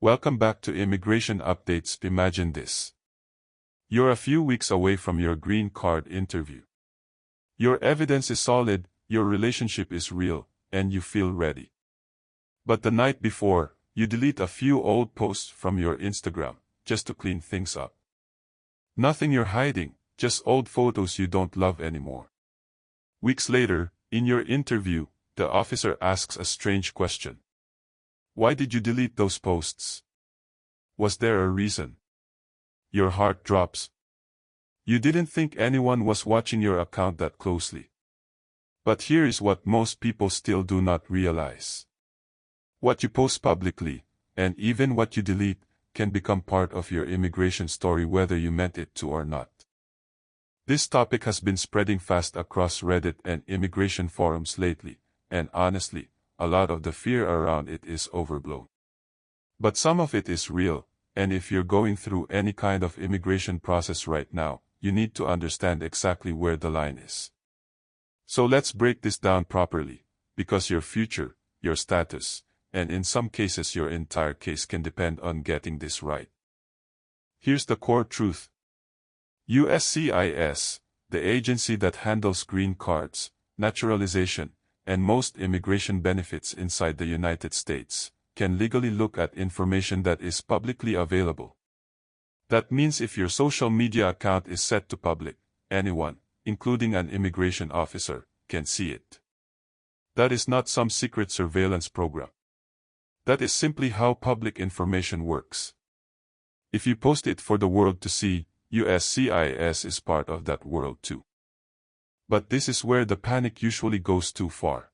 Welcome back to Immigration Updates. Imagine this. You're a few weeks away from your green card interview. Your evidence is solid, your relationship is real, and you feel ready. But the night before, you delete a few old posts from your Instagram, just to clean things up. Nothing you're hiding, just old photos you don't love anymore. Weeks later, in your interview, the officer asks a strange question. Why did you delete those posts? Was there a reason? Your heart drops. You didn't think anyone was watching your account that closely. But here is what most people still do not realize. What you post publicly, and even what you delete, can become part of your immigration story whether you meant it to or not. This topic has been spreading fast across Reddit and immigration forums lately, and honestly, a lot of the fear around it is overblown. But some of it is real, and if you're going through any kind of immigration process right now, you need to understand exactly where the line is. So let's break this down properly, because your future, your status, and in some cases your entire case can depend on getting this right. Here's the core truth. USCIS, the agency that handles green cards, naturalization, and most immigration benefits inside the United States, can legally look at information that is publicly available. That means if your social media account is set to public, anyone, including an immigration officer, can see it. That is not some secret surveillance program. That is simply how public information works. If you post it for the world to see, USCIS is part of that world too. But this is where the panic usually goes too far.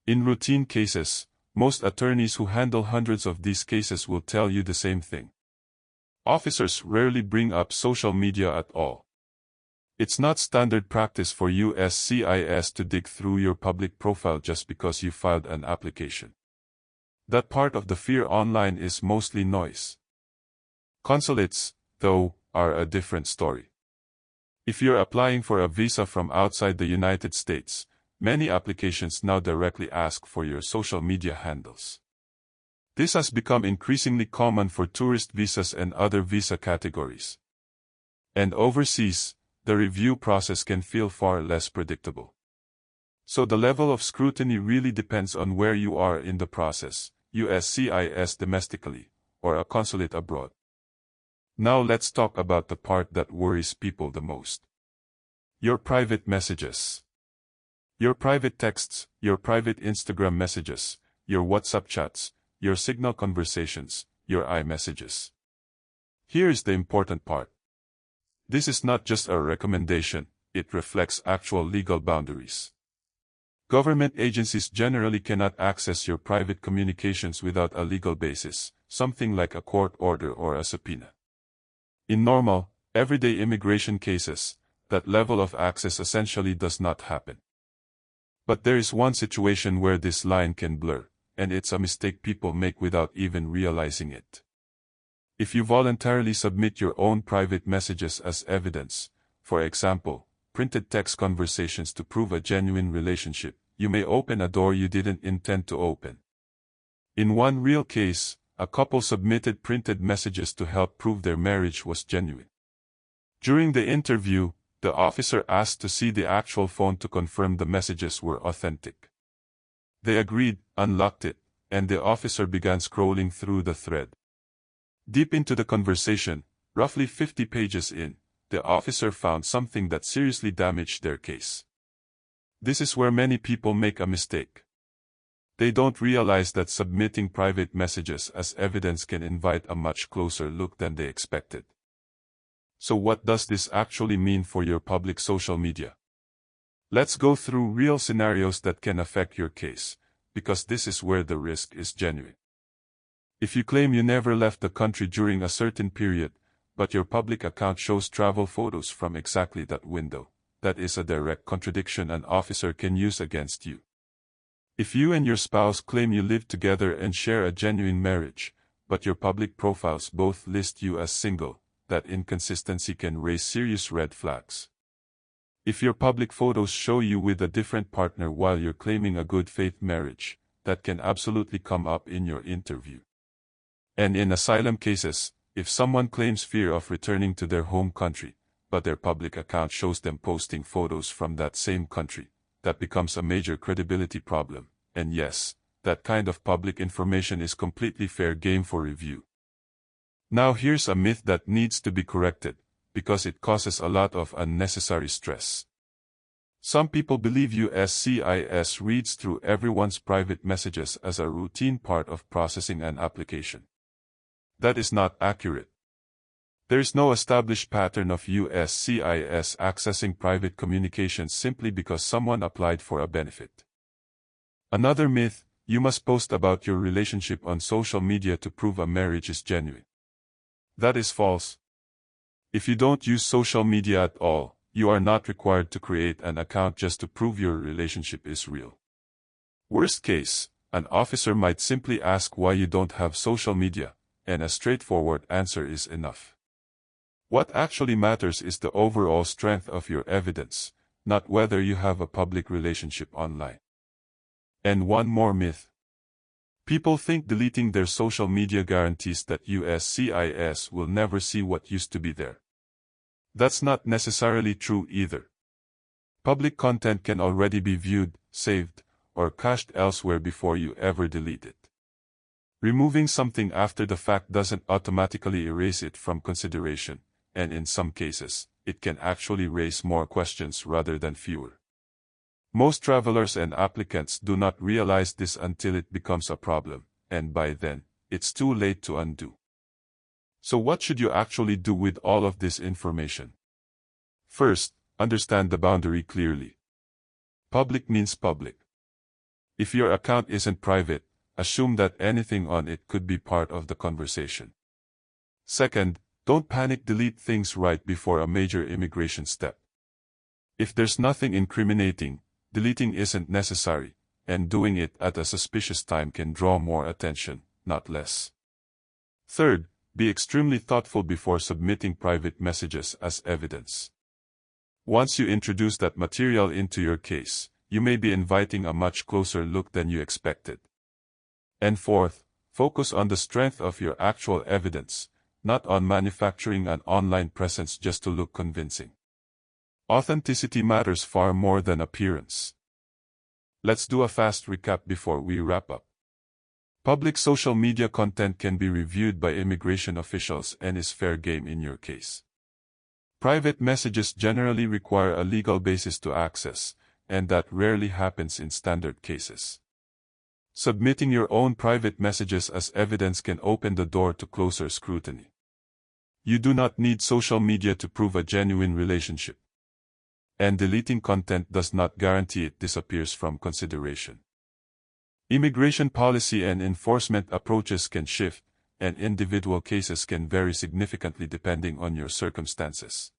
In routine cases, most attorneys who handle hundreds of these cases will tell you the same thing. Officers rarely bring up social media at all. It's not standard practice for USCIS to dig through your public profile just because you filed an application. That part of the fear online is mostly noise. Consulates, though, are a different story. If you're applying for a visa from outside the United States, many applications now directly ask for your social media handles. This has become increasingly common for tourist visas and other visa categories. And overseas, the review process can feel far less predictable. So the level of scrutiny really depends on where you are in the process, USCIS domestically, or a consulate abroad. Now let's talk about the part that worries people the most. Your private messages. Your private texts, your private Instagram messages, your WhatsApp chats, your Signal conversations, your iMessages. Here's the important part. This is not just a recommendation, it reflects actual legal boundaries. Government agencies generally cannot access your private communications without a legal basis, something like a court order or a subpoena. In normal, everyday immigration cases, that level of access essentially does not happen. But there is one situation where this line can blur, and it's a mistake people make without even realizing it. If you voluntarily submit your own private messages as evidence, for example, printed text conversations to prove a genuine relationship, you may open a door you didn't intend to open. In one real case, a couple submitted printed messages to help prove their marriage was genuine. During the interview, the officer asked to see the actual phone to confirm the messages were authentic. They agreed, unlocked it, and the officer began scrolling through the thread. Deep into the conversation, roughly 50 pages in, the officer found something that seriously damaged their case. This is where many people make a mistake. They don't realize that submitting private messages as evidence can invite a much closer look than they expected. So what does this actually mean for your public social media? Let's go through real scenarios that can affect your case, because this is where the risk is genuine. If you claim you never left the country during a certain period, but your public account shows travel photos from exactly that window, that is a direct contradiction an officer can use against you. If you and your spouse claim you live together and share a genuine marriage, but your public profiles both list you as single, that inconsistency can raise serious red flags. If your public photos show you with a different partner while you're claiming a good faith marriage, that can absolutely come up in your interview. And in asylum cases, if someone claims fear of returning to their home country, but their public account shows them posting photos from that same country, that becomes a major credibility problem. And yes, that kind of public information is completely fair game for review. Now here's a myth that needs to be corrected, because it causes a lot of unnecessary stress. Some people believe USCIS reads through everyone's private messages as a routine part of processing an application. That is not accurate. There is no established pattern of USCIS accessing private communications simply because someone applied for a benefit. Another myth: you must post about your relationship on social media to prove a marriage is genuine. That is false. If you don't use social media at all, you are not required to create an account just to prove your relationship is real. Worst case, an officer might simply ask why you don't have social media, and a straightforward answer is enough. What actually matters is the overall strength of your evidence, not whether you have a public relationship online. And one more myth. People think deleting their social media guarantees that USCIS will never see what used to be there. That's not necessarily true either. Public content can already be viewed, saved, or cached elsewhere before you ever delete it. Removing something after the fact doesn't automatically erase it from consideration, and in some cases, it can actually raise more questions rather than fewer. Most travelers and applicants do not realize this until it becomes a problem, and by then, it's too late to undo. So what should you actually do with all of this information? First, understand the boundary clearly. Public means public. If your account isn't private, assume that anything on it could be part of the conversation. Second, don't panic delete things right before a major immigration step. If there's nothing incriminating, deleting isn't necessary, and doing it at a suspicious time can draw more attention, not less. Third, be extremely thoughtful before submitting private messages as evidence. Once you introduce that material into your case, you may be inviting a much closer look than you expected. And fourth, focus on the strength of your actual evidence, not on manufacturing an online presence just to look convincing. Authenticity matters far more than appearance. Let's do a fast recap before we wrap up. Public social media content can be reviewed by immigration officials and is fair game in your case. Private messages generally require a legal basis to access, and that rarely happens in standard cases. Submitting your own private messages as evidence can open the door to closer scrutiny. You do not need social media to prove a genuine relationship. And deleting content does not guarantee it disappears from consideration. Immigration policy and enforcement approaches can shift, and individual cases can vary significantly depending on your circumstances.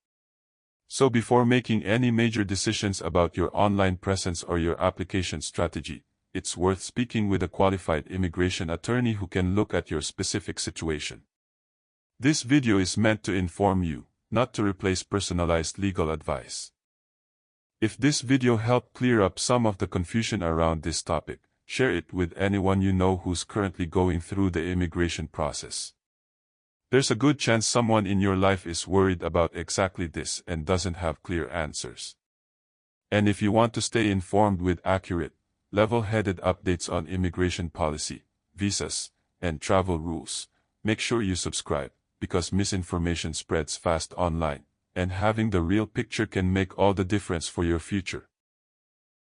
So before making any major decisions about your online presence or your application strategy, it's worth speaking with a qualified immigration attorney who can look at your specific situation. This video is meant to inform you, not to replace personalized legal advice. If this video helped clear up some of the confusion around this topic, share it with anyone you know who's currently going through the immigration process. There's a good chance someone in your life is worried about exactly this and doesn't have clear answers. And if you want to stay informed with accurate, level-headed updates on immigration policy, visas, and travel rules, make sure you subscribe, because misinformation spreads fast online, and having the real picture can make all the difference for your future.